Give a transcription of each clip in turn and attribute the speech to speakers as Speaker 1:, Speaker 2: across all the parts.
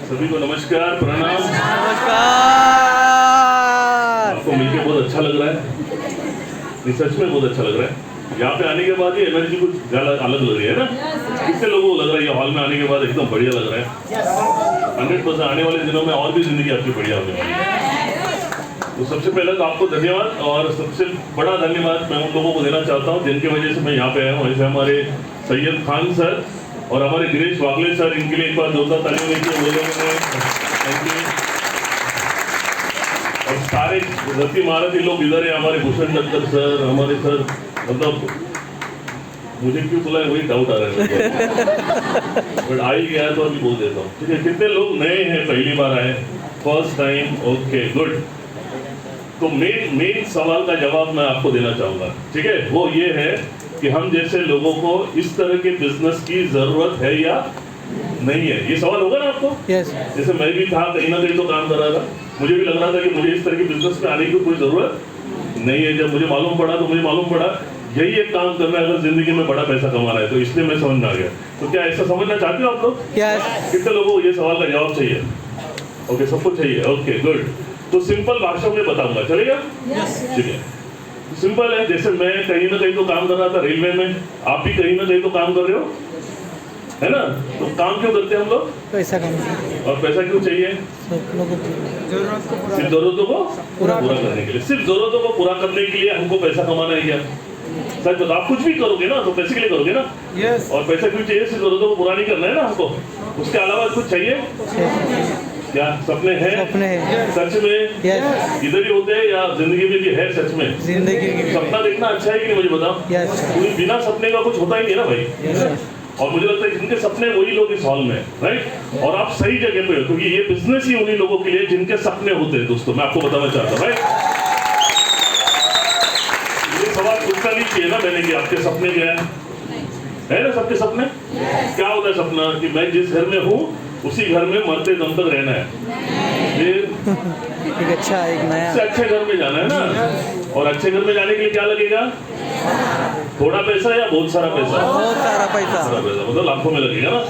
Speaker 1: सभी को नमस्कार, प्रणाम।
Speaker 2: नमस्कार।
Speaker 1: आपको मिलके बहुत अच्छा लग रहा है, नहीं सच में बहुत अच्छा लग रहा है। यहाँ पे आने के बाद ये एनर्जी कुछ अलग लग रही है ना। कितने लोगों को लग रहा है ये हॉल में आने के बाद एकदम बढ़िया लग रहा है? 100% आने वाले दिनों में और भी जिंदगी आपकी बढ़िया होने वाली है। तो सबसे पहले तो आपको धन्यवाद, और सबसे बड़ा धन्यवाद मैं उन लोगों को देना चाहता हूँ जिनकी वजह से मैं यहाँ पे आया हूँ। ऐसे हमारे सैयद खान सर और हमारे दिनेश वागले सर, इनके लिए एक बार जोरदार तालियां दीजिए। Thank you. और सारे रत्ती महारथी लोग इधर है, हमारे भूषण दत्तर सर, हमारे सर, मतलब मुझे क्यों बुलाए वही डाउट आ रहा है, बट आ ही गया तो अभी बोल देता हूँ। ठीक है, कितने लोग नए हैं, पहली बार आए, फर्स्ट टाइम? Okay, good. तो मेन सवाल का जवाब मैं आपको देना चाहूंगा, ठीक है? वो ये है कि हम जैसे लोगों को इस तरह के बिजनेस की जरूरत है या नहीं है? ये सवाल होगा ना आपको?
Speaker 2: यस।
Speaker 1: जैसे मैं भी था, कहीं ना कहीं तो काम कर रहा था, मुझे भी लग रहा था कि मुझे इस तरह के बिजनेस में आने की कोई जरूरत नहीं है। जब मुझे मालूम पड़ा तो मुझे मालूम पड़ा यही एक काम करना है अगर जिंदगी में बड़ा पैसा कमाना है, तो इसलिए मैं समझ में आ गया। तो क्या ऐसा समझना चाहते हो आप लोग?
Speaker 2: यस।
Speaker 1: कितने लोगों को ये सवाल का जवाब चाहिए? ओके, सबको चाहिए। Okay, good. तो सिंपल भाषा में बताऊंगा, चलेगा? ठीक है, सिंपल है। जैसे मैं कहीं ना कहीं तो काम कर रहा था रेलवे में, आप भी कहीं ना कहीं तो काम कर रहे हो, है ना? तो काम क्यों करते हैं हम लोग?
Speaker 2: पैसा कमाना।
Speaker 1: और पैसा क्यों चाहिए?
Speaker 2: सिर्फ
Speaker 1: जरूरतों को पूरा करने के लिए। सिर्फ जरूरतों को पूरा करने के लिए हमको पैसा कमाना है क्या? सच बताओ, आप कुछ भी करोगे ना तो पैसे के लिए करोगे ना?
Speaker 2: यस।
Speaker 1: और पैसा क्यों चाहिए? सिर्फ जरूरतों को पूरा नहीं करना है ना हमको, उसके अलावा कुछ चाहिए क्या? सपने हैं?
Speaker 2: सपने हैं।
Speaker 1: सच में?
Speaker 2: यस।
Speaker 1: इधर ही होते हैं या जिंदगी में भी है? सच में
Speaker 2: जिंदगी की
Speaker 1: सपना देखना अच्छा है कि नहीं, मुझे बताओ?
Speaker 2: यस।
Speaker 1: क्योंकि बिना सपने का कुछ होता ही नहीं है ना भाई।
Speaker 2: यस।
Speaker 1: और मुझे लगता है जिनके सपने वही लोग इस हॉल में, राइट? और आप सही जगह पे हो, क्योंकि ये बिजनेस ही उन्हीं लोगों के लिए जिनके सपने होते हैं। दोस्तों, मैं आपको बताना चाहता हूँ, राइट? ये सवाल पूछना नहीं चाहिए ना मैंने कि आपके सपने क्या है ना? सबके सपने क्या होता है? सपना कि मैं जिस घर में हूँ उसी घर में मरते दम तक रहना है।
Speaker 2: एक अच्छा, एक नया,
Speaker 1: इससे अच्छे घर में जाना है ना। और अच्छे घर में जाने के लिए क्या लगेगा? थोड़ा पैसा या बहुत सारा पैसा?
Speaker 2: बहुत सारा पैसा।
Speaker 1: सारा पैसा मतलब लाखों में लगेगा ना,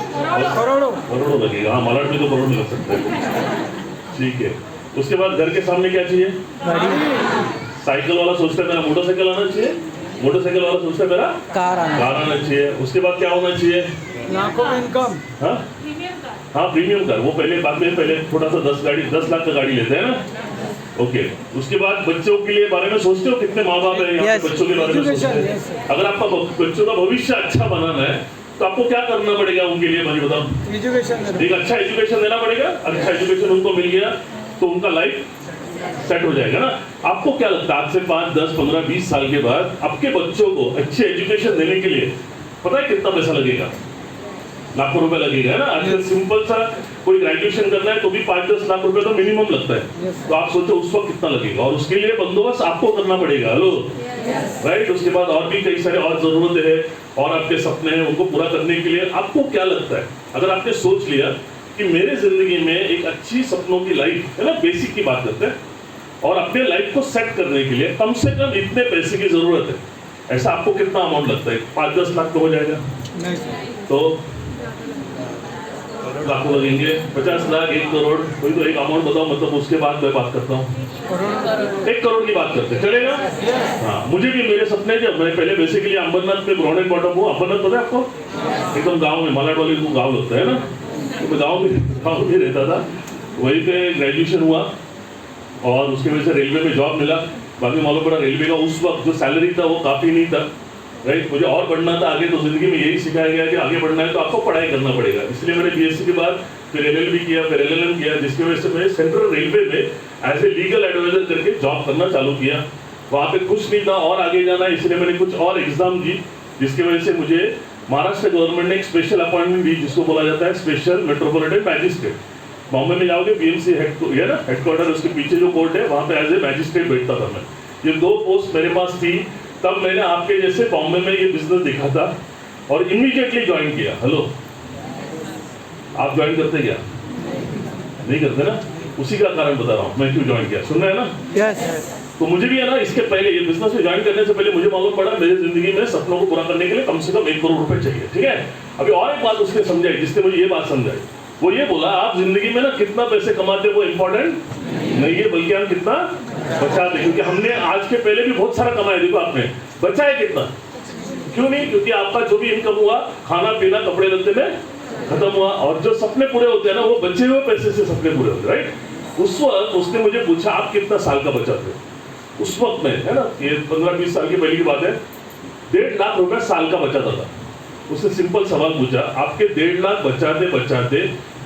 Speaker 1: करोड़ों लगेगा। हाँ, मलाड में तो करोड़ लग सकता है। ठीक है, उसके बाद घर के सामने क्या चाहिए?
Speaker 2: गाड़ी।
Speaker 1: साइकिल वाला सोचता है मेरा मोटरसाइकिल आना चाहिए, मोटरसाइकिल वाला सोचता है मेरा कार आना चाहिए। उसके बाद क्या होना चाहिए?
Speaker 2: लाखों में इनकम।
Speaker 1: हाँ, प्रीमियम कार। वो पहले बाद में, पहले थोड़ा सा 10 लाख का गाड़ी लेते हैं ना। ओके, उसके बाद बच्चों के लिए बारे में सोचते हो? कितने माँ बाप है यहाँ पे बच्चों के बारे में सोचते हैं? अगर आपका बच्चों का भविष्य अच्छा बनाना है तो आपको क्या करना पड़ेगा उनके लिए? मुझे बताओ।
Speaker 2: एजुकेशन,
Speaker 1: एक अच्छा एजुकेशन देना पड़ेगा। अच्छा एजुकेशन उनको मिल गया तो उनका लाइफ सेट हो जाएगा ना। आपको क्या लगता है आज से 5, 10, 15, 20 साल के बाद आपके बच्चों को अच्छे एजुकेशन देने के लिए पता है कितना पैसा लगेगा? लाखों रुपए लगेगा, है ना? आजकल सिंपल सा कोई ग्रेजुएशन करना है तो भी 5-10 लाख रुपए तो मिनिमम लगता है। तो आप सोचो उस वक्त कितना लगेगा, और उसके लिए बंदोबस्त आपको करना पड़ेगा। Hello, right? उसके बाद और भी कई सारे और जरूरतें हैं और आपके सपने हैं, उनको पूरा करने के लिए आपको क्या लगता है? अगर आपने सोच लिया कि मेरे जिंदगी में एक अच्छी सपनों की लाइफ, है ना, बेसिक की बात करते हैं, और अपने लाइफ को सेट करने के लिए कम से कम इतने पैसे की जरूरत है, ऐसा आपको कितना अमाउंट लगता है? 5-10 लाख तो हो जाएगा? तो लाखों लगेंगे, 50 लाख, 1 करोड़, कोई तो एक अमाउंट बताओ, मतलब उसके बाद मैं बात करता हूँ। 1 करोड़ की बात करते, चलेगा? हाँ, मुझे भी मेरे सपने, जब मैं पहले बेसिकली अंबरनाथ में ब्राउन एंड बॉटम हूँ। अंबरनाथ पता है आपको? एकदम गाँव में, मलाड वाले को गाँव लगता है ना। तो मैं गाँव में रहता था, वहीं पे ग्रेजुएशन हुआ और उसके वजह से रेलवे में जॉब मिला। बाद में मालूम पड़ा रेलवे का उस वक्त जो सैलरी था वो काफ़ी नहीं था, राइट? मुझे और बढ़ना था आगे, तो जिंदगी में यही सिखाया गया कि आगे बढ़ना है तो आपको पढ़ाई करना पड़ेगा। इसलिए मैंने बीएससी के बाद फिर LLB किया, फिर LLM किया, जिसकी वजह से मैं सेंट्रल रेलवे में एज ए लीगल एडवाइजर करके जॉब करना चालू किया। वहाँ पे कुछ नहीं था और आगे जाना, इसलिए मैंने कुछ और एग्जाम दी, जिसकी वजह से मुझे महाराष्ट्र गवर्नमेंट ने एक स्पेशल अपॉइंटमेंट दी, जिसको बोला जाता है स्पेशल मेट्रोपॉलिटन मैजिस्ट्रेट। बॉम्बे में जाओगे, BMC हेडक्वार्टर, उसके पीछे जो कोर्ट है वहाँ पे एज ए मैजिस्ट्रेट बैठता था मैं। ये 2 पोस्ट मेरे पास थी। तब मैंने आपके जैसे बॉम्बे में ये बिजनेस देखा था और इमीडिएटली ज्वाइन किया। हेलो, आप ज्वाइन करते क्या? नहीं करते ना? उसी का कारण बता रहा हूँ मैं क्यों ज्वाइन किया, सुन रहे हैं ना?
Speaker 2: यस।
Speaker 1: तो मुझे भी है ना, इसके पहले ये बिजनेस में ज्वाइन करने से पहले मुझे मालूम पड़ा मेरी जिंदगी में सपनों को पूरा करने के लिए कम से कम 1 करोड़ रुपए चाहिए, ठीक है। अभी और एक बात उसने समझाई, जिसने मुझे ये बात समझाई, वो ये बोला आप जिंदगी में ना कितना पैसे कमाते वो इंपॉर्टेंट नहीं है, बल्कि हम कितना बचाते, क्योंकि हमने आज के पहले भी बहुत सारा कमाया, देखो आपने बचाए कितना, क्यों नहीं, क्योंकि आपका जो भी इनकम हुआ खाना पीना कपड़े लत्ते में खत्म हुआ, और जो सपने पूरे होते हैं ना वो बचे हुए पैसे से सपने पूरे होते हैं, राइट। उस वक्त उसने मुझे पूछा आप कितना साल का बचाते हो, उस वक्त में है ना, ये 15-20 साल की पहले की बात है, 1.5 लाख रुपए साल का बचाता था। उसने सिंपल सवाल पूछा आपके 1.5 लाख बचाते बचाते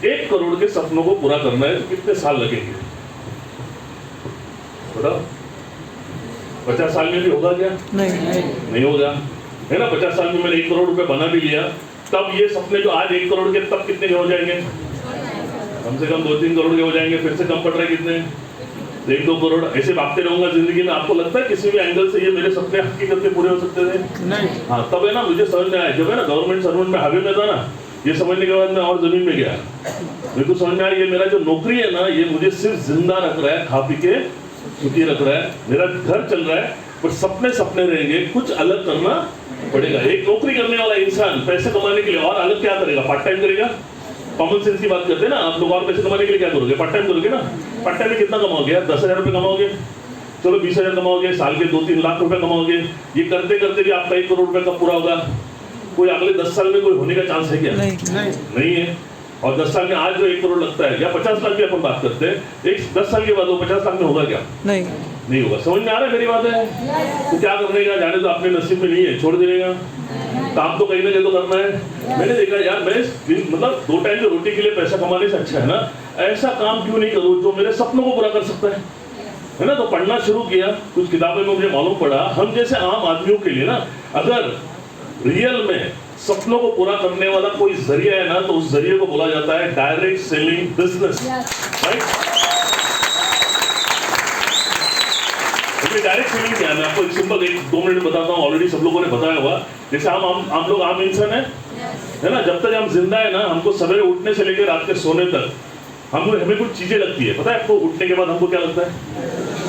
Speaker 1: 1 करोड़ के सपनों को पूरा करना है तो कितने साल लगेंगे, बताओ। 50 साल में भी होगा क्या? नहीं होगा, है ना। 50 साल में मैंने 1 करोड़ रुपए बना भी लिया, तब ये सपने जो आज 1 करोड़ के तब कितने के हो जाएंगे, कम से कम 2-3 करोड़ के हो जाएंगे, फिर से कम पड़ रहे कितने, 1-2 करोड़। ऐसे भागते रहूंगा जिंदगी में, आपको लगता है किसी भी एंगल से ये मेरे सपने हकीकत में पूरे हो सकते थे? नहीं। हाँ, तब है ना मुझे समझ में आया, जब है ना गवर्नमेंट सर्वेंट में हाईवे में था ना, ये समझने के बाद मैं और जमीन में गया, मेरे को समझ में आया ये मेरा जो नौकरी है ना, ये मुझे सिर्फ जिंदा रख रहा है, खा पी के सुखी रख रहा है, मेरा घर चल रहा है, पर सपने सपने रहेंगे, कुछ अलग करना पड़ेगा। एक नौकरी करने वाला इंसान पैसे कमाने के लिए और अलग क्या करेगा, पार्ट टाइम करेगा। कॉमन सेंस की बात करते हैं ना, आप लोग और पैसे कमाने के लिए क्या करोगे, पार्ट टाइम करोगे ना। पार्ट टाइम में कितना कमाओगे यार, 10,000 रुपए कमाओगे, चलो 20,000 कमाओगे, साल के 2-3 लाख रुपए कमाओगे, ये करते करते भी आपका 1 करोड़ रुपए का पूरा होगा। कोई अगले 10 साल में कोई होने का चांस है क्या? नहीं है। और 10 साल में आज जो 1 करोड़ लगता है, या 50 लाख की अपन बात करते हैं, 10 साल के बाद वो 50 लाख में होगा क्या? नहीं होगा। समझ में आ रहा है मेरी बात है? तो क्या करने का, जाने तो अपने नसीब में नहीं है, छोड़ देगा, काम तो कहीं ना कहीं तो करना है। मैंने देखा यार, मैं मतलब 2 टाइम की रोटी के लिए पैसा कमाने से अच्छा है ना ऐसा काम क्यों नहीं करूं जो मेरे सपनों को पूरा कर सकता है ना। तो पढ़ना शुरू किया, कुछ किताबें में मुझे मालूम पड़ा, हम जैसे आम आदमियों के लिए ना, अगर रियल में सपनों को पूरा करने वाला कोई जरिया है ना, तो उस जरिए को बोला जाता है direct selling business, right. Direct selling क्या है, मैं आपको एक सिंपल 1-2 मिनट बताता हूँ, ऑलरेडी सब लोगों ने बताया हुआ। जैसे हम लोग आम इंसान है ना, जब तक हम जिंदा है ना, हमको सवेरे उठने से लेकर रात के सोने तक हमें कुछ चीजें लगती है, पता है आपको। उठने के बाद हमको क्या लगता है,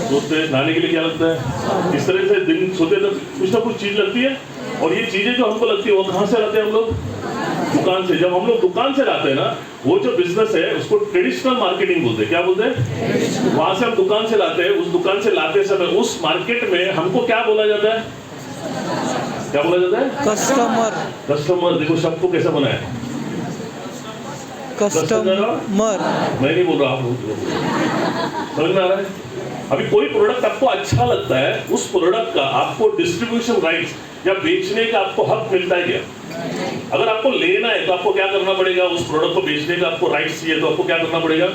Speaker 1: सोते नहाने के लिए क्या लगता है, इस तरह से दिन सोते तक कुछ ना कुछ चीज लगती है। और ये चीजें जो हमको लगती है वो कहाँ से लाते हैं हम लोग, दुकान से। जब हम लोग दुकान से लाते हैं ना, वो जो बिजनेस है उसको ट्रेडिशनल मार्केटिंग बोलते हैं। क्या बोलते हैं? वहां से हम दुकान से लाते हैं, उस दुकान से लाते समय उस मार्केट में हमको क्या बोला जाता है, क्या बोला जाता है? कस्टमर। देखो शब्द को कैसा बनाया, कस्टमर। मैं नहीं बोल रहा, आप लोग समझ में आ रहा है। अभी कोई प्रोडक्ट आपको अच्छा लगता है, उस प्रोडक्ट का आपको डिस्ट्रीब्यूशन राइट्स या बेचने का आपको हक मिलता है क्या? अगर आपको लेना है तो आपको क्या करना पड़ेगा, उस प्रोडक्ट को बेचने का आपको राइट्स चाहिए तो आपको क्या करना पड़ेगा,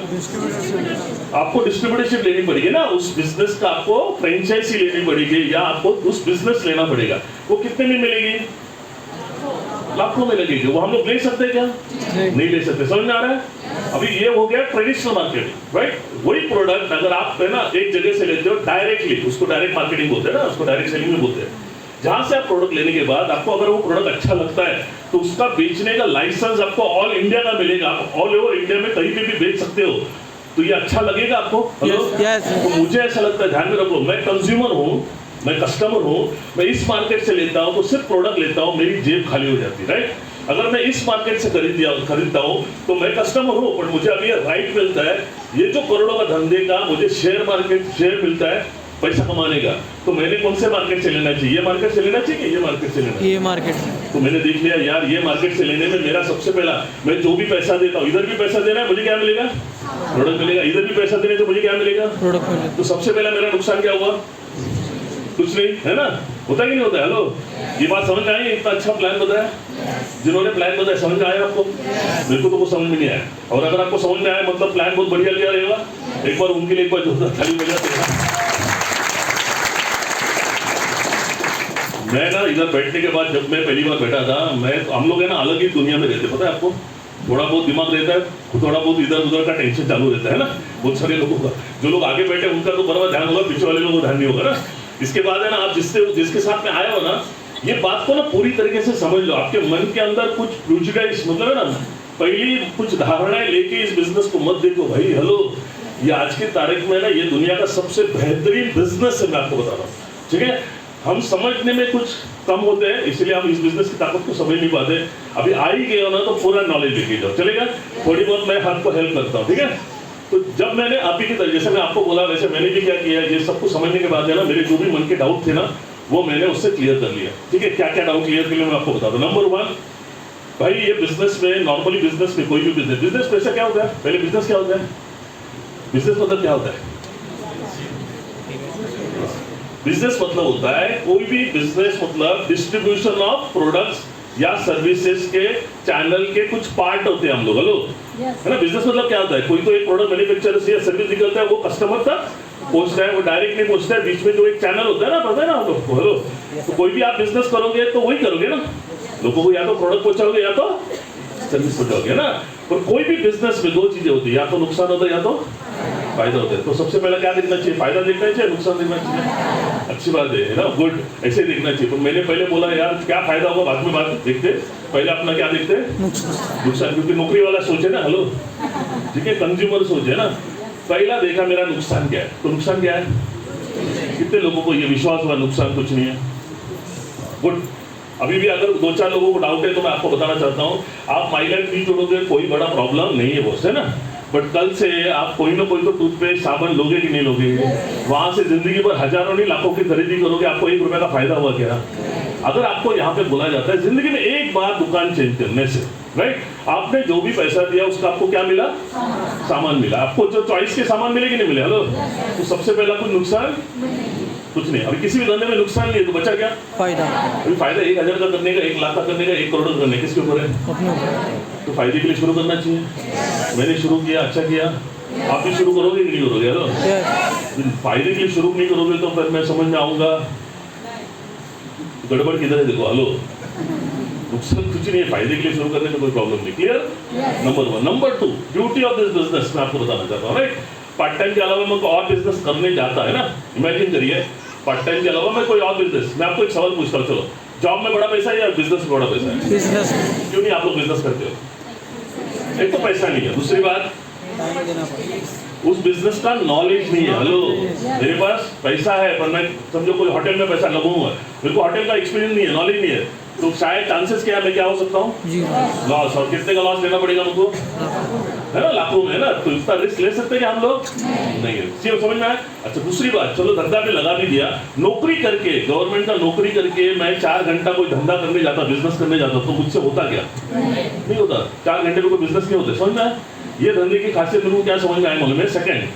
Speaker 1: आपको डिस्ट्रीब्यूटरशिप लेनी पड़ेगी ना, उस बिजनेस का आपको फ्रेंचाइजी लेनी पड़ेगी, या आपको उस बिजनेस लेना पड़ेगा। वो कितने में मिलेगी, लाखों में लगेगी। वो हम लोग ले सकते हैं क्या? नहीं ले सकते। समझ में आ रहा है? अभी ये हो गया ट्रेडिशनल मार्केटिंग, राइट। वही प्रोडक्ट अगर आप है ना एक जगह से लेते हो डायरेक्टली, उसको डायरेक्ट मार्केटिंग बोलते हैं ना, उसको डायरेक्ट सेलिंग में बोलते हैं। जहां से आप प्रोडक्ट लेने के बाद आपको अगर वो प्रोडक्ट अच्छा लगता है तो उसका बेचने का लाइसेंस आपको ऑल इंडिया का मिलेगा, आप ऑल ओवर इंडिया में कहीं भी बेच सकते हो। तो ये अच्छा लगेगा आपको?
Speaker 2: yes.
Speaker 1: तो मुझे ऐसा लगता है, ध्यान में रखो, मैं कंज्यूमर हूँ, मैं कस्टमर हूँ, मैं इस मार्केट से लेता हूँ तो सिर्फ प्रोडक्ट लेता हूँ, मेरी जेब खाली हो जाती है, राइट। अगर मैं इस मार्केट से खरीदता हूँ तो मैं कस्टमर हूँ, पर मुझे अभी राइट मिलता है, ये जो करोड़ों का धंधे का मुझे शेयर मिलता है पैसा कमाने का। तो मैंने कौन से मार्केट से लेना चाहिए, ये मार्केट से लेना चाहिए, ये मार्केट से लेना, ये मार्केट। तो मैंने देख लिया यार, ये मार्केट से लेने में मेरा सबसे पहला, मैं जो भी पैसा देता हूँ, इधर भी पैसा देना है, मुझे क्या मिलेगा, प्रोडक्ट मिलेगा। इधर भी पैसा देने तो मुझे क्या मिलेगा, प्रोडक्ट मिलेगा। तो सबसे पहला मेरा नुकसान क्या हुआ, कुछ नहीं, है ना। होता कि नहीं होता? हेलो, ये बात समझ में आई? इतना अच्छा प्लान बताया, जिन्होंने प्लान बताया, समझ में आया आपको? मेरे को तो कुछ समझ में नहीं आया। और अगर आपको समझ में आया मतलब प्लान बहुत बढ़िया लिया रहेगा। एक बार उनके लिए एक बार जोरदार ताली बजा देना। मैं ना इधर बैठने के बाद, जब मैं पहली बार बैठा था, हम लोग है ना अलग ही दुनिया में रहते, पता है आपको। थोड़ा बहुत दिमाग रहता है, थोड़ा बहुत इधर उधर का टेंशन चालू रहता है ना बहुत सारे लोगों का। जो लोग आगे बैठे उनका तो बराबर ध्यान होगा, पीछे वाले लोगों को ध्यान नहीं होगा ना। इसके बाद है ना, आप जिसके साथ में आए हो ना, ये बात को ना पूरी तरीके से समझ लो। आपके मन के अंदर कुछ प्रेजुडिस, मतलब है ना, पहली कुछ धारणाएं लेके इस बिजनेस को मत देखो भाई। हेलो, ये आज की तारीख में ना ये दुनिया का सबसे बेहतरीन बिजनेस है, मैं आपको बता रहा हूँ, ठीक है। हम समझने में कुछ कम होते हैं, इसलिए हम इस बिजनेस की ताकत को समझ नहीं पाते। अभी आ ही गए हो ना तो पूरा नॉलेज लेके जाओ, चलेगा। थोड़ी बहुत मैं आपको हेल्प करता हूँ, ठीक है। तो जब मैंने आप ही की तरह, जैसे मैं आपको बोला वैसे मैंने भी क्या किया, ये सब कुछ समझने के बाद है ना, मेरे जो भी मन के डाउट थे ना वो मैंने उससे क्लियर कर लिया, ठीक है। क्या क्या डाउट क्लियर कर लिया मैं आपको बता दूं। नंबर 1, भाई ये बिजनेस में, नॉर्मली बिजनेस में, कोई भी बिजनेस पैसा क्या होता है, पहले बिजनेस क्या होता है, बिजनेस मतलब क्या होता है, बिजनेस मतलब होता है कोई भी बिजनेस मतलब डिस्ट्रीब्यूशन ऑफ प्रोडक्ट्स या सर्विसेज के चैनल के कुछ पार्ट होते हैं हम लोग, हेलो, है ना। बिजनेस मतलब क्या होता है, कोई तो एक प्रोडक्ट मैन्युफैक्चरर से या सर्विस निकलता है, वो कस्टमर तक पहुंचता है, वो डायरेक्ट नहीं पहुंचता है, बीच में जो एक चैनल होता है ना, पता है ना हम लोग, हेलो। तो कोई भी आप बिजनेस करोगे तो वही करोगे ना, लोगों को या तो प्रोडक्ट पहुंचाओगे या तो सर्विस पहुंचाओगे ना। और कोई भी बिजनेस में 2 चीजें होती है, या तो नुकसान होता है या तो फायदा होता है। तो सबसे पहले क्या देखना चाहिए, फायदा देखना चाहिए, नुकसान देखना चाहिए, अच्छी बात है ना, गुड, ऐसे देखना चाहिए। तो मैंने पहले बोला यार क्या फायदा होगा बाद में बात देखते, पहले अपना क्या देखते हैं, नुकसान, क्योंकि नौकरी वाला सोचे ना, हेलो, ठीक है, कंज्यूमर सोचे ना। पहला देखा मेरा नुकसान क्या है, तो नुकसान क्या है, कितने लोगों को ये विश्वास हुआ नुकसान कुछ नहीं है, गुड। अभी भी अगर 2-4 लोगों को डाउट है तो मैं आपको बताना चाहता हूँ, आप माइलेज भी जोड़ोगे कोई बड़ा प्रॉब्लम नहीं है बॉस, है ना। बट कल से आप कोई ना कोई तो टूथपेस्ट साबुन लोगे कि नहीं लोगे, वहां से जिंदगी भर हजारों नहीं लाखों की खरीदी करोगे, आपको 1 रुपए का फायदा हुआ क्या। अगर आपको यहाँ पे बोला जाता है जिंदगी में एक बार दुकान चेंज करने से, राइट, आपने जो भी पैसा दिया उसका आपको क्या मिला, सामान मिला, आपको जो चॉइस के सामान मिले कि नहीं मिले, हेलो। तो सबसे पहला कुछ नुकसान कुछ नहीं। अभी किसी भी धंधे में नुकसान नहीं है तो बचा क्या, फायदा। अभी फायदा 1000 का करने का, 1 लाख का करने का, 1 करोड़ का करने, किसके ऊपर है, तो फायदे के लिए शुरू करना चाहिए। मैंने शुरू किया, अच्छा किया, आप भी शुरू करोगे कि नहीं करोगे, हेलो। फायदे के लिए शुरू नहीं करोगे तो फिर मैं समझ में आऊंगा गड़बड़ किधर है, देखो, हेलो, नुकसान कुछ नहीं है, फायदे के लिए शुरू करने में कोई प्रॉब्लम नहीं, clear. Number 1। Number 2, beauty of this business मैं आपको बताना चाहता हूँ, राइट। पार्ट टाइम के अलावा मैं कोई और बिजनेस करने जाता है ना, इमेजिन करिए पार्ट टाइम के अलावा मैं कोई और बिजनेस, मैं आपको एक सवाल पूछता हूँ, चलो, जॉब में बड़ा पैसा है या बिजनेस में बड़ा पैसा है,
Speaker 2: बिजनेस।
Speaker 1: क्यों नहीं आप लोग बिजनेस करते हो, एक तो पैसा नहीं है, दूसरी बात उस बिजनेस का नॉलेज नहीं है, हेलो। मेरे पास पैसा है पर मैं समझो कोई होटल में पैसा लगाऊंगा, मेरे को होटल का एक्सपीरियंस नहीं है, नॉलेज नहीं है, तो शायद चांसेस क्या है मैं क्या हो सकता हूँ, लॉस। और कितने का लॉस लेना पड़ेगा मुझको, है ना, लाखों में, है ना। तो इतना रिस्क ले सकते हैं क्या हम लोग, नहीं है, समझ में आया। अच्छा, दूसरी बात, चलो धंधा भी लगा भी दिया, नौकरी करके, गवर्नमेंट का नौकरी करके मैं 4 घंटा कोई धंधा करने जाता, बिजनेस करने जाता, तो मुझसे होता क्या, नहीं होता। 4 घंटे में कोई बिजनेस नहीं होता, समझ में आया। ये धंधे की खासियत मेरे को क्या समझ में आया मालूम है, सेकंड,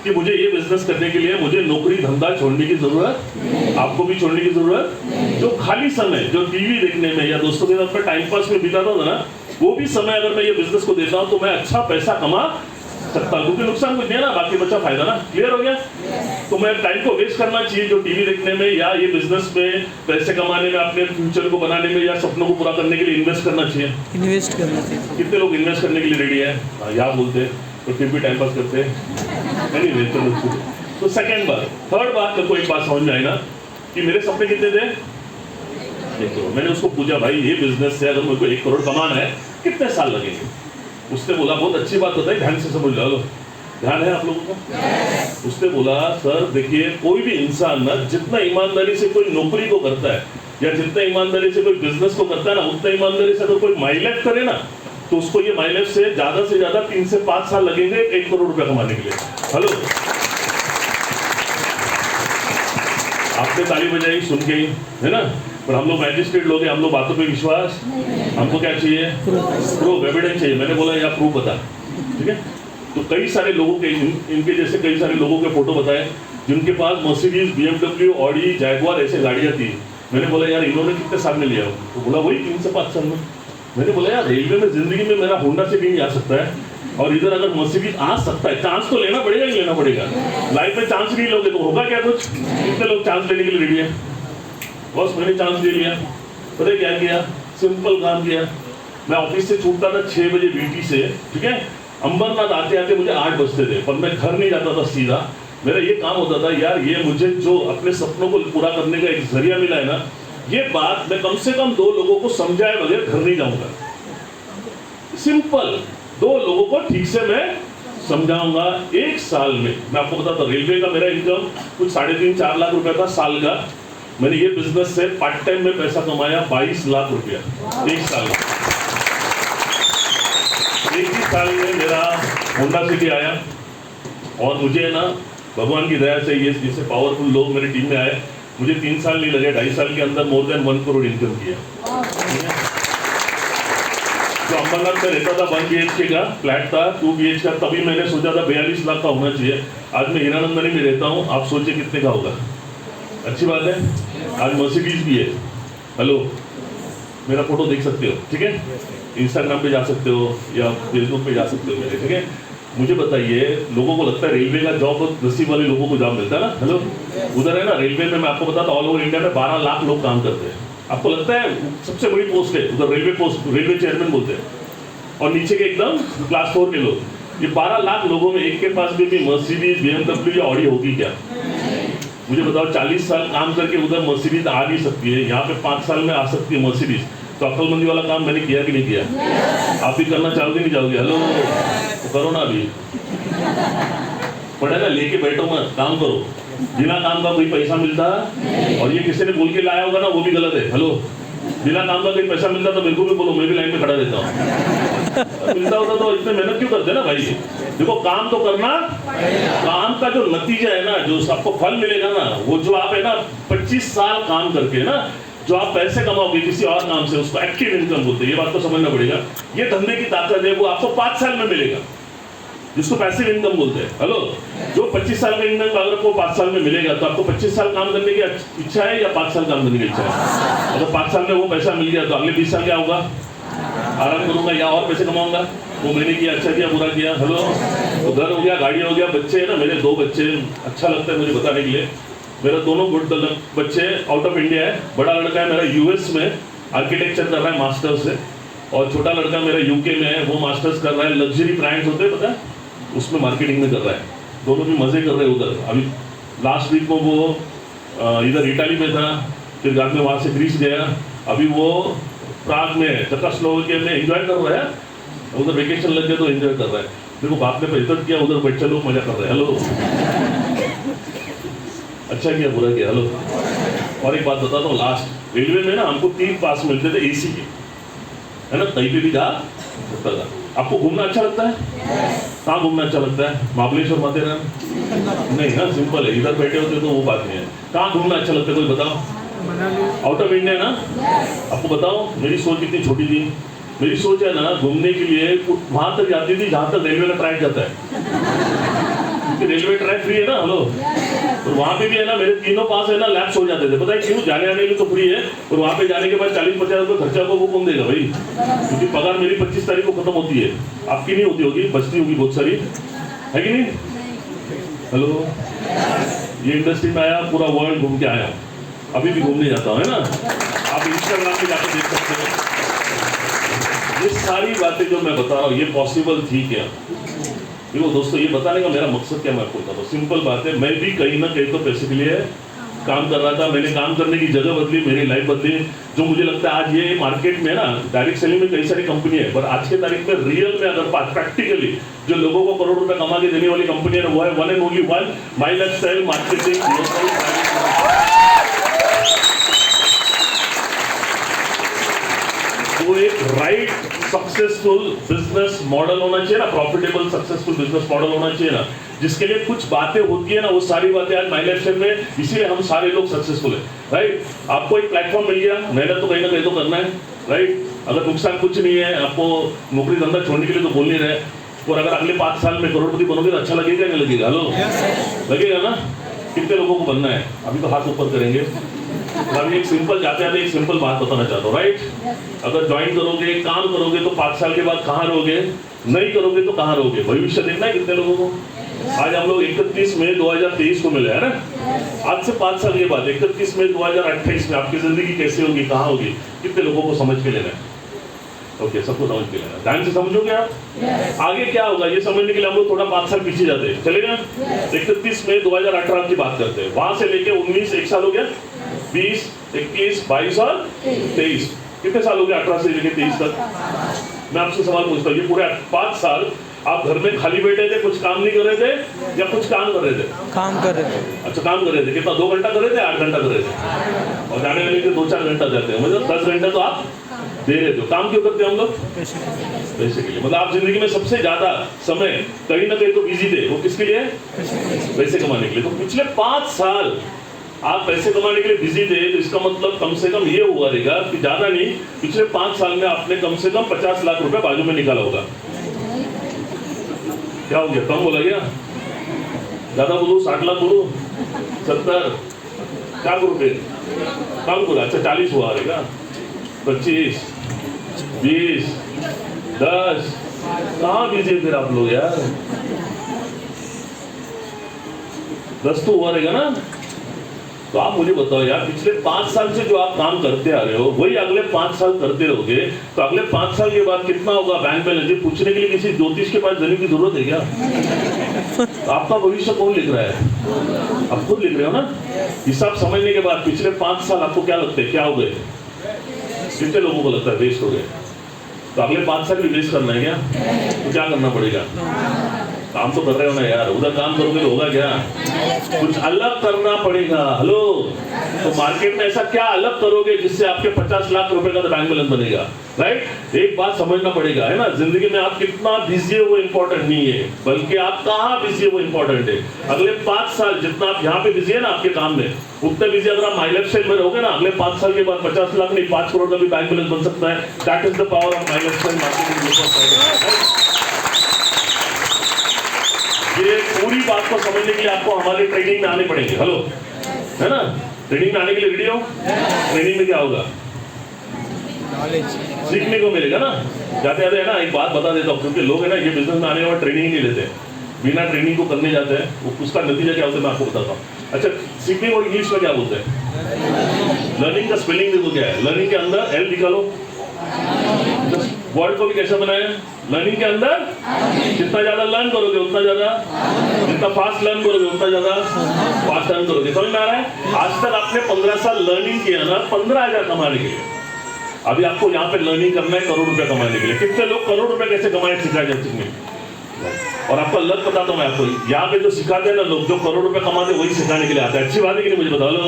Speaker 1: कि मुझे ये बिजनेस करने के लिए मुझे नौकरी धंधा छोड़ने की जरूरत, आपको भी छोड़ने की जरूरत। जो खाली समय जो टीवी देखने में या दोस्तों के साथ में टाइम पास में बिताता था ना, वो भी समय अगर मैं ये बिजनेस को देता हूँ तो मैं अच्छा पैसा कमा सकता हूँ, क्योंकि नुकसान कुछ नहीं है ना, बाकी बचा फायदा ना, क्लियर हो गया। तो मैं टाइम को वेस्ट करना चाहिए जो टीवी देखने में या ये बिजनेस में पैसे कमाने में, अपने फ्यूचर को बनाने में या सपनों को पूरा करने के लिए इन्वेस्ट करना चाहिए, इन्वेस्ट करना चाहिए। कितने लोग इन्वेस्ट करने के लिए रेडी है, यहाँ बोलते तो फिर भी टाइम पास करते हैं। तो सेकेंड बात, थर्ड बात मेरे को एक बात समझ में आई ना, कि मेरे सपने कितने थे, 1 करोड़। मैंने उसको पूछा भाई ये बिजनेस से अगर मेरे को 1 करोड़ कमाना है कितने साल लगेंगे, उसने बोला बहुत अच्छी बात बताई, ध्यान से समझ लो, ध्यान है आप लोगों को। उसने बोला सर देखिए, कोई भी इंसान ना जितना ईमानदारी से कोई नौकरी को करता है या जितना ईमानदारी से कोई बिजनेस को करता है ना, उतना ईमानदारी से अगर कोई माइलेज करे ना, तो उसको ये माइलेज से ज्यादा 3 से 5 साल लगेंगे 1 करोड़ रुपया कमाने के लिए, हेलो। आपने ताली बजाई सुन के ही, है ना, पर हम लोग मैजिस्ट्रेट लोग हैं, हम लोग बातों पे विश्वास, हमको क्या चाहिए, प्रूफ, एविडेंस चाहिए। मैंने बोला यार प्रूफ बता, ठीक है। तो कई सारे लोगों के, इनके जैसे कई सारे लोगों के फोटो बताए जिनके पास मर्सिडीज, BMW, ऑडी, जैगुआर ऐसे गाड़ियां थी। मैंने बोला यार इन्होंने कितने साल में लिया, तो बोला वही 3 से 5 साल में। मैंने बोला यार रेलवे में जिंदगी में मेरा होंडा से नहीं आ सकता है, और इधर अगर मर्सिडीज आ सकता है, चांस तो लेना पड़ेगा ही लेना पड़ेगा। लाइफ में चांस नहीं लोगे तो होगा क्या कुछ, कितने लोग चांस लेने के लिए रेडी है, बस मैंने चांस ले लिया। पता क्या किया, सिंपल काम किया, मैं ऑफिस से छूटता था 6 बजे BT से, ठीक है, अंबरनाथ आते आते मुझे 8 बजते थे, पर मैं घर नहीं जाता था सीधा, मेरा ये काम होता था यार ये मुझे जो अपने सपनों को पूरा करने का एक जरिया मिला है ना, ये बात मैं कम से कम 2 लोगों को समझाए बगैर घर नहीं जाऊंगा। सिंपल 2 लोगों को ठीक से मैं समझाऊंगा। एक साल में मैं आपको बताता हूँ, रेलवे का मेरा इनकम कुछ 3.5-4 लाख रुपया था साल का। मैंने ये बिजनेस से पार्ट टाइम में पैसा कमाया 22 लाख रुपया एक साल में। एक ही साल में मेरा होंडा सिटी आया और मुझे ना भगवान की दया से ये जैसे पावरफुल लोग मेरी टीम में आए, मुझे 3 साल नहीं लगे, 2.5 साल के अंदर मोर देन 1 करोड़ इनकम किया। जो अंबरनाथ में रहता था 1 BHK का फ्लैट था, 2 BHK का, तभी मैंने सोचा था 42 लाख का होना चाहिए। आज मैं हीरानंदनी में रहता हूँ, आप सोचिए कितने का होगा। अच्छी बात है। आज मर्सिडीज भी है। हेलो, मेरा फोटो देख सकते हो, ठीक है, इंस्टाग्राम पे जा सकते हो या फेसबुक पे जा सकते हो मेरे, ठीक है। मुझे बताइए, लोगों को लगता है रेलवे का जॉब नसीब वाले लोगों को जॉब मिलता है ना। हेलो, उधर है ना रेलवे में, मैं आपको बताता हूँ ऑल ओवर इंडिया में 12 लाख लोग काम करते हैं। आपको लगता है सबसे बड़ी पोस्ट है उधर रेलवे पोस्ट, रेलवे चेयरमैन बोलते हैं, और नीचे के एकदम क्लास 4 के लोग। ये 12 लाख लोगों में एक के पास भी मर्सिडीज, BMW या ऑडी होगी क्या? मुझे बताओ, 40 साल काम करके उधर मर्सिडीज आ नहीं सकती है, यहाँ पे 5 साल में आ सकती है मर्सिडीज। तो अक्लमंदी वाला काम मैंने किया कि नहीं किया? आप भी करना चाहोगे नहीं चाहोगे? हेलो, तो करो ना अभी, पढ़े ना, लेके बैठो मत, काम करो। बिना काम का कोई पैसा मिलता, और ये किसी ने बोल के लाया होगा ना, वो भी गलत है। हेलो, बिना काम का कोई पैसा मिलता तो मेरे को भी बोलो, मैं भी लाइन में खड़ा रहता हूँ। मिलता होता तो इतने मेहनत क्यों करते ना भाई? देखो, काम तो करना, काम का जो नतीजा है ना, जो आपको फल मिलेगा ना, वो जो आप है ना 25 साल काम करके ना जो आप पैसे कमाओगे किसी और काम से, उसको एक्टिव इनकम बोलते हैं। ये बात तो समझना पड़ेगा। ये धंधे की ताकत है, वो आपको 5 साल में मिलेगा, जिसको पैसिव इनकम बोलते हैं। हेलो, जो 25 साल का इनकम अगर आपको 5 साल में मिलेगा, तो आपको 25 साल काम करने की इच्छा है या 5 साल काम करने की इच्छा है? अगर 5 साल में वो पैसा मिल गया तो अगले 20 साल क्या होगा? आराम करूंगा या और पैसे कमाऊंगा। वो मैंने किया, अच्छा किया, बुरा किया। हेलो, तो घर हो गया, गाड़ी हो गया, बच्चे है ना, मेरे 2 बच्चे, अच्छा लगता है मुझे बताने के लिए। मेरा दोनों बच्चे आउट ऑफ इंडिया है। बड़ा लड़का है मेरा US में आर्किटेक्चर कर रहा है मास्टर्स से, और छोटा लड़का मेरा UK में है, वो मास्टर्स कर रहा है, लग्जरी ब्रांड्स होते हैं पता है, उसमें मार्केटिंग में कर रहा है। दोनों भी मजे कर रहे हैं उधर। अभी लास्ट वीक में वो इधर इटाली में था, फिर बाद में वहाँ से ग्रीस गया, अभी वो प्राग में है, चेकोस्लोवाकिया में एंजॉय कर रहा है। उधर वेकेशन लग गया तो एंजॉय कर रहा है। देखो, बाप ने इज्जत किया, उधर बच्चे लोग मजा कर रहे हैं। हेलो, अच्छा किया, बुरा किया। हेलो, और एक बात बताता हूँ लास्ट, रेलवे में ना हमको 3 पास मिलते थे AC के, है ना, कहीं पे भी जा सकता था। आपको घूमना अच्छा लगता है? कहाँ घूमना अच्छा लगता है? महाबलेश्वर, माथेरान? नहीं ना, सिंपल है, इधर बैठे होते तो वो बात नहीं है। कहाँ घूमना अच्छा लगता है कोई बताओ? आउट ऑफ इंडिया ना। आपको बताओ, मेरी सोच कितनी छोटी थी। मेरी सोच है ना, घूमने के लिए वहां तक जाती थी जहां तक रेलवे का ट्रैक जाता है, क्योंकि रेलवे ट्रैक फ्री है ना। हेलो, और वहां पे भी है ना, मेरे तीनों पास है ना लैप्स हो जाते थे। पता है क्यों? जाने आने के लिए तो फ्री है, और वहां पे जाने के बाद 40-50 रुपये खर्चा को वो कौन देगा भाई? क्योंकि पगार मेरी 25 तारीख को खत्म होती है, आपकी नहीं होती होगी, बचती होगी बहुत सारी, है कि नहीं? हेलो, ये इंडस्ट्री में आया, पूरा वर्ल्ड घूम के आया, अभी भी घूमने जाता हूँ, है ना। आप इंस्टाग्राम पे जाकर देख सकते हो। ये सारी बातें जो मैं बता रहा हूँ, ये पॉसिबल थी क्या? देखो दोस्तों, ये बताने का मेरा मकसद क्या मैं आपको बता रहा हूँ, सिंपल बात है। मैं भी कहीं ना कहीं तो पैसे के लिए काम कर रहा था, मैंने काम करने की जगह बदली, मेरी लाइफ बदली। जो मुझे लगता है आज ये मार्केट में ना, डायरेक्ट सेलिंग में कई सारी कंपनी है, पर आज के तारीख में रियल में अगर प्रैक्टिकली जो लोगों को करोड़ रुपए कमा के देने वाली कंपनी है, वो है one and only one, my lifestyle marketing. वो एक राइट सक्सेसफुल बिजनेस मॉडल होना चाहिए ना, प्रॉफिटेबल सक्सेसफुल बिजनेस मॉडल होना चाहिए ना, जिसके लिए कुछ बातें होती है ना, वो सारी बातें आज माई लाइफस्टाइल में, इसीलिए हम सारे लोग सक्सेसफुल है। राइट, आपको एक प्लेटफॉर्म मिल गया, मेहनत तो कहीं ना कहीं तो करना है। राइट, अगर नुकसान कुछ नहीं है, आपको नौकरी धंधा छोड़ने के लिए तो बोल नहीं रहे, और अगर अगले 5 साल में करोड़पति बनोगे तो अच्छा लगेगा नहीं लगेगा? हेलो, लगेगा ना। कितने लोगों को बनना है? अभी तो हाथ ऊपर करेंगे। अभी एक सिंपल जाते जाते एक सिंपल बात बताना चाहता हूँ। राइट, अगर ज्वाइन करोगे, काम करोगे तो 5 साल के बाद कहाँ रहोगे? नहीं करोगे तो कहाँ रहोगे? भविष्य देखना है कितने लोगों को। आज हम लोग 31 मई 2023 को मिले, है ना। आज से 5 साल के बाद 31 मई 2028 में आपकी जिंदगी कैसे होगी, कहाँ होगी, कितने लोगों को समझ के लेना है? ओके, सबको समझ के लेना, ध्यान से समझोगे आप। आगे क्या होगा ये समझने के लिए हम लोग थोड़ा 5 साल पीछे जाते हैं, चलेगा। 31 मई 2018 की बात करते हैं, वहां से लेके 19 एक साल हो गया, 20, 21, 22 और 23, कितने साल हो गए 18 से लेके 23 तक? मैं आपसे सवाल पूछता हूँ, ये पूरे 5 साल आप घर में खाली बैठे थे, कुछ काम नहीं कर रहे थे या कुछ काम कर रहे थे?
Speaker 2: काम कर रहे थे।
Speaker 1: अच्छा, काम कर रहे थे। कितना, 2 घंटा कर रहे थे, 8 घंटा कर रहे थे? और जाने वाले के 2-4 घंटा जाते हैं, मतलब 10 घंटा तो आप दे रहे हो। काम क्यों करते हैं हम लोग? पैसे के लिए। मतलब आप जिंदगी में सबसे ज्यादा समय कहीं ना कहीं तो बिजी थे, वो किसके लिए? पैसे कमाने के लिए। तो पिछले 5 साल आप पैसे कमाने के लिए बिजी थे, तो इसका मतलब कम से कम ये हुआ रहेगा कि ज्यादा नहीं, पिछले 5 साल में आपने कम से कम 50 लाख रुपए बाजू में निकाला होगा। क्या हो गया? कम बोला क्या? ज्यादा बोलू? 60 लाख बोलू? 70? क्या करूँ फिर? कम बोला? अच्छा, 40 हुआ रहेगा। 25, 20, 10, कहाँ बिजी फिर आप लोग यार? 10 तो हुआ रहेगा ना? तो आप मुझे बताओ यार, पिछले 5 साल से जो आप काम करते आ रहे हो वही अगले 5 साल करते रहोगे, तो अगले 5 साल के बाद कितना होगा बैंक बैलेंस? ये पूछने के लिए किसी ज्योतिष के पास जाने की जरूरत है क्या? तो आपका भविष्य कौन लिख रहा है? आप खुद लिख रहे हो ना? हिसाब समझने के बाद पिछले 5 साल आपको क्या लगता है, क्या हो गए? कितने लोगों को लगता है वेस्ट हो गए? तो अगले 5 साल भी वेस्ट करना है क्या? तो क्या करना पड़ेगा? काम तो कर रहे हो ना यार, उधर काम करोगे तो होगा क्या? कुछ अलग करना पड़ेगा। हेलो, तो मार्केट में ऐसा क्या अलग करोगे जिससे आपके 50 लाख रुपए का तो बैंक बैलेंस बनेगा? राइट? एक बात समझना पड़ेगा, है ना, जिंदगी में आप कितना बिजी है वो इंपॉर्टेंट नहीं है, बल्कि आप कहाँ बिजी है वो इंपॉर्टेंट है। अगले 5 साल जितना आप यहाँ पे बिजी है ना आपके काम में, उतने बिजी अगर आप माई लाइफस्टाइल में रहोगे ना, अगले 5 साल के बाद 50 लाख नहीं 5 करोड़ का भी बैंक बैलेंस बन सकता है। That is the power of my lifestyle marketing. ये पूरी बात को समझने के लिए आपको हमारे ट्रेनिंग में आने पड़ेंगे। हेलो, है ना? ट्रेनिंग में आने के लिए रेडी हो? ट्रेनिंग में क्या होगा? सीखने को मिलेगा ना। जाते जाते है ना, एक बात बता देता हूँ, क्योंकि लोग है ना ये बिजनेस में आने के बाद ट्रेनिंग ही नहीं लेते, बिना ट्रेनिंग को करने जाते हैं, वो उसका नतीजा क्या होता है मैं आपको बताता हूँ। अच्छा, सीखने को इंग्लिश में क्या बोलते हैं? लर्निंग का स्पेलिंग देखो क्या है। लर्निंग के अंदर एल निकालो। वर्ड को भी कैसे बनाए? लर्निंग के अंदर जितना ज्यादा लर्न करोगे उतना ज्यादा, जितना फास्ट लर्न करोगे उतना ज्यादा फास्ट लर्न करोगे। समझ में आ रहा है? आज तक आपने 15 साल लर्निंग किया ना, 15,000 कमाने के लिए। अभी आपको यहाँ पे लर्निंग करना है करोड़ रुपए कमाने के लिए। कितने लोग करोड़ रुपए कैसे कमाए सिखा जाए? और आपका लग बताता हूँ मैं आपको, यहाँ पे जो सिखाते हैं ना लोग, जो करोड़ रुपए कमाते वही सिखाने के लिए आते हैं। अच्छी बात है कि नहीं? मुझे बता लो।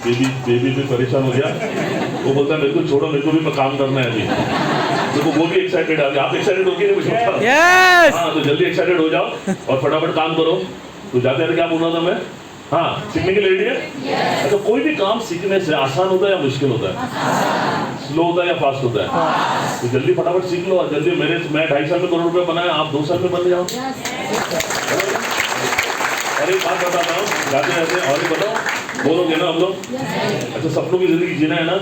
Speaker 1: बेबी भी परेशान हो गया, वो बोलता है मेरे को छोड़ो, मेरे को भी काम करना है अभी। देखो वो भी एक्साइटेड है। आप एक्साइटेड हो गए?
Speaker 2: Yes!
Speaker 1: हाँ, तो जल्दी एक्साइटेड हो जाओ और फटाफट काम करो। तो जाते हैं क्या बोल रहा था मैं? हाँ, सीखने के लिए रेडी है? अच्छा, कोई भी काम सीखने से आसान होता है या मुश्किल होता है? स्लो होता है या फास्ट होता है? तो जल्दी फटाफट सीख लो और जल्दी। मैं 2.5 साल में करोड़ रुपए बनाया, आप 2 साल में बन जाओ। और एक बात बताता हूँ, जाते जाते और एक बताओ, बोलोगे ना हम लोग? अच्छा, सपनों की जिंदगी जीना है ना?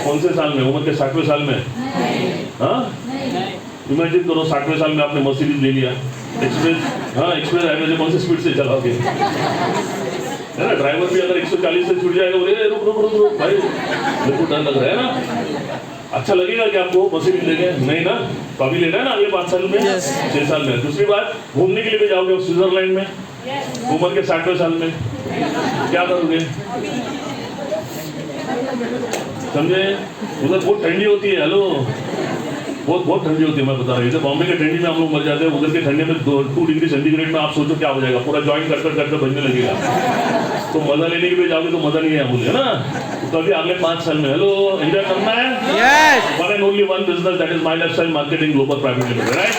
Speaker 1: कौन से साल में? उम्र के 60वें साल में? हाँ, इमेजिन करो 60वें साल में आपने मर्सिडीज ले लिया, एक्सप्रेस। हाँ, एक्सप्रेस हाईवे से कौन से स्पीड से चलाओगे? है ना, ड्राइवर भी अगर 140 से छूट जाएगा, बोले रुक रुक रुक रुक भाई, मेरे को डर लग रहा है ना। अच्छा लगेगा क्या आपको मर्सिडीज लेके? नहीं ना। तो अभी लेना है ना अगले 5 साल में, 6 साल में। दूसरी बात, घूमने के लिए भी जाओगे स्विट्जरलैंड में उम्र के 60वें साल में, क्या करोगे? समझे? उधर बहुत ठंडी होती है। हेलो, बहुत ठंडी होती है, मैं बता रहा हूँ। इधर बॉम्बे के ठंडी में हम लोग मर जाते हैं, उधर के ठंडे में 2 डिग्री सेंटीग्रेड में आप सोचो क्या हो जाएगा, पूरा जॉइंट कर बजने लगेगा। तो मजा लेने के लिए जाओगे तो मजा नहीं है मुझे, है ना? तो अभी अगले 5 साल में हेलो एंजॉय करना है।
Speaker 2: Yes!
Speaker 1: One and only one business, that is my lifestyle marketing global private limited, right?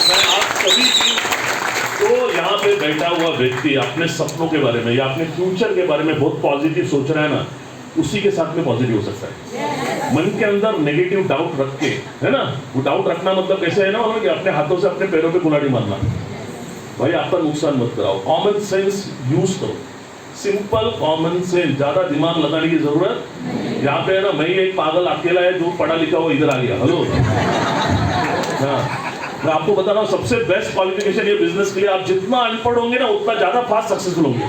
Speaker 1: मैं आप सभी की, तो यहाँ पे बैठा हुआ व्यक्ति अपने सपनों के बारे में या अपने फ्यूचर के बारे में बहुत पॉजिटिव सोच रहा है ना, उसी के साथ में पॉजिटिव हो सकता है। मन के अंदर नेगेटिव डाउट रख के, है ना, वो डाउट रखना मतलब कैसे है ना, कि अपने हाथों से अपने पैरों पे कुल्हाड़ी मारना। भाई आपका नुकसान मत कराओ, कॉमन सेंस यूज करो, सिंपल कॉमन सेंस, ज्यादा दिमाग लगाने की जरूरत यहाँ पे है ना। मैं एक पागल अकेला है जो पढ़ा लिखा वो इधर आ गया। हेलो, हाँ, मैं आपको बता रहा हूँ सबसे बेस्ट क्वालिफिकेशन ये बिजनेस के लिए, आप जितना अनपढ़ होंगे ना उतना ज्यादा फास्ट सक्सेसफुल होंगे।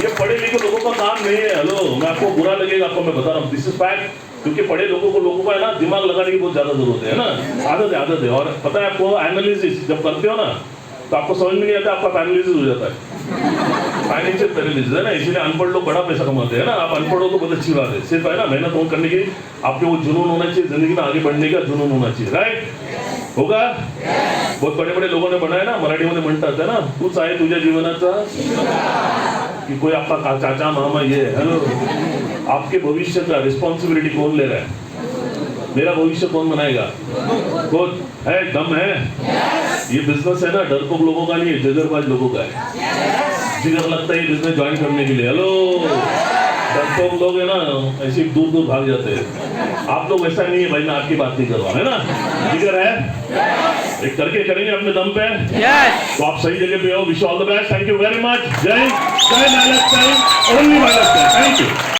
Speaker 1: ये पढ़े लिखे लोगों का काम नहीं है। हेलो, मैं आपको बुरा लगेगा, आपको मैं बता रहा हूँ, दिस इज फैक्ट। क्योंकि पढ़े लोगों का है ना दिमाग लगाने की बहुत ज्यादा जरूरत है ना, आदत है। और पता है आपको, एनालिसिस जब करते हो ना तो आपको समझ में नहीं आता, आपका पैरालिसिस हो जाता है, फाइनेंशियल पैरालिसिस, है ना। इसलिए अनपढ़ लोग बड़ा पैसा कमाते हैं ना। आप अनपढ़ हो तो बहुत अच्छी बात है, सिर्फ है ना मेहनत करने की, आपके वो जुनून होना चाहिए, जिंदगी में आगे बढ़ने का जुनून होना चाहिए, राइट? होगा? बहुत बड़े बड़े लोगों ने बनाया ना, मराठीमध्ये म्हणतात है ना, तूच आहे तुझ्या जीवनाचा कि कोई आपका चाचा मामा ये है हेलो, आपके भविष्य का रिस्पॉन्सिबिलिटी कौन ले रहा है? मेरा भविष्य कौन बनाएगा? कौन है? दम है? ये बिजनेस है ना, डरपोक लोगों का नहीं है, जगरबाज लोगों का है। जिगर लगता है ये बिजनेस ज्वाइन करने के लिए। हेलो, डरपोक लोग है ना, ऐसे दूर दूर भाग जाते हैं। आप लोग ऐसा नहीं है भाई, मैं आपकी बात नहीं कर रहा हूं, है ना? जिगर है, एक करके करेंगे अपने दम पे।
Speaker 2: यस
Speaker 1: तो आप सही जगह पे हो। Wish all the best. Thank you very much. जय हिंद, जय Maharashtra, only Maharashtra. Thank you.